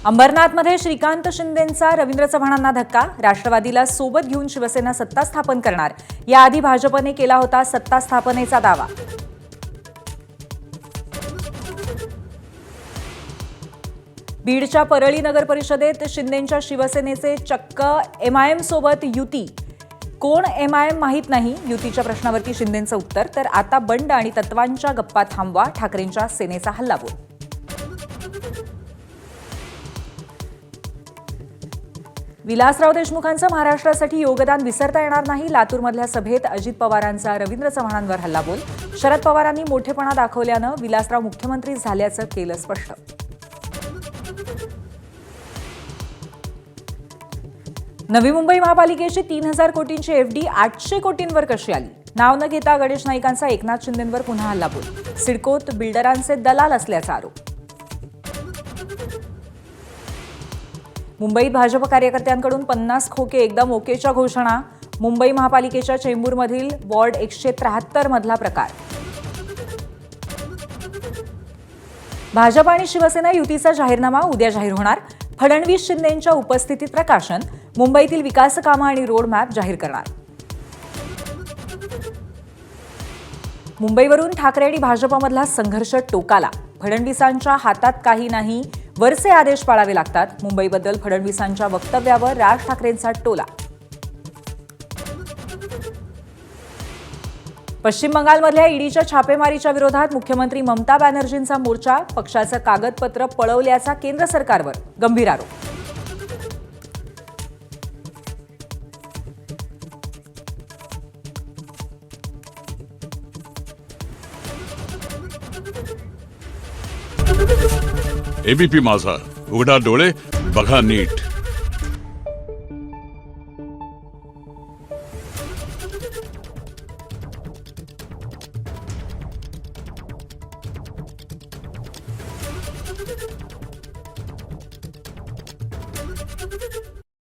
अंबरनाथमध्ये श्रीकांत शिंदेंचा रवींद्र चव्हाणांना धक्का. राष्ट्रवादीला सोबत घेऊन शिवसेना सत्ता स्थापन करणार. याआधी भाजपने केला होता सत्ता स्थापनेचा दावा. बीडच्या परळी नगर परिषदेत शिंदेंच्या शिवसेनेचे चक्क एमआयएम सोबत युती. कोण एमआयएम माहीत नाही. युतीच्या प्रश्नावरती शिंदेंचं उत्तर. तर आता बंड आणि तत्वांच्या गप्पा थांबवा, ठाकरेंच्या सेनेचा हल्लाबोल. विलासराव देशमुखांचं महाराष्ट्रासाठी योगदान विसरता येणार नाही. लातूरमधल्या सभेत अजित पवारांचा रवींद्र चव्हाणांवर हल्लाबोल. शरद पवारांनी मोठेपणा दाखवल्यानं विलासराव मुख्यमंत्री झाल्याचं केलं स्पष्ट. नवी मुंबई महापालिकेची 3000 कोटींची एफडी 800 कोटींवर कशी आली? नाव न घेता गणेश नाईकांचा एकनाथ शिंदेंवर पुन्हा हल्लाबोल. सिडकोत बिल्डरांचे दलाल असल्याचा आरोप. मुंबईत भाजप कार्यकर्त्यांकडून 50 खोके एकदम ओकेच्या घोषणा. मुंबई महापालिकेच्या चेंबूरमधील वॉर्ड 173 मधला प्रकार. भाजप आणि शिवसेना युतीचा जाहीरनामा उद्या जाहीर होणार. फडणवीस शिंदेंच्या उपस्थितीत प्रकाशन. मुंबईतील विकास कामं आणि रोड मॅप जाहीर करणार. मुंबईवरून ठाकरे आणि भाजपमधला संघर्ष टोकाला. फडणवीसांच्या हातात काही नाही, वरचे आदेश पाळावे लागतात. मुंबईबद्दल फडणवीसांच्या वक्तव्यावर राज ठाकरेंचा टोला. पश्चिम बंगालमधल्या ईडीच्या छापेमारीच्या विरोधात मुख्यमंत्री ममता बॅनर्जींचा मोर्चा. पक्षाचं कागदपत्र पळवल्याचा केंद्र सरकारवर गंभीर आरोप. एबीपी माझा, उघडा डोळे बघा नीट.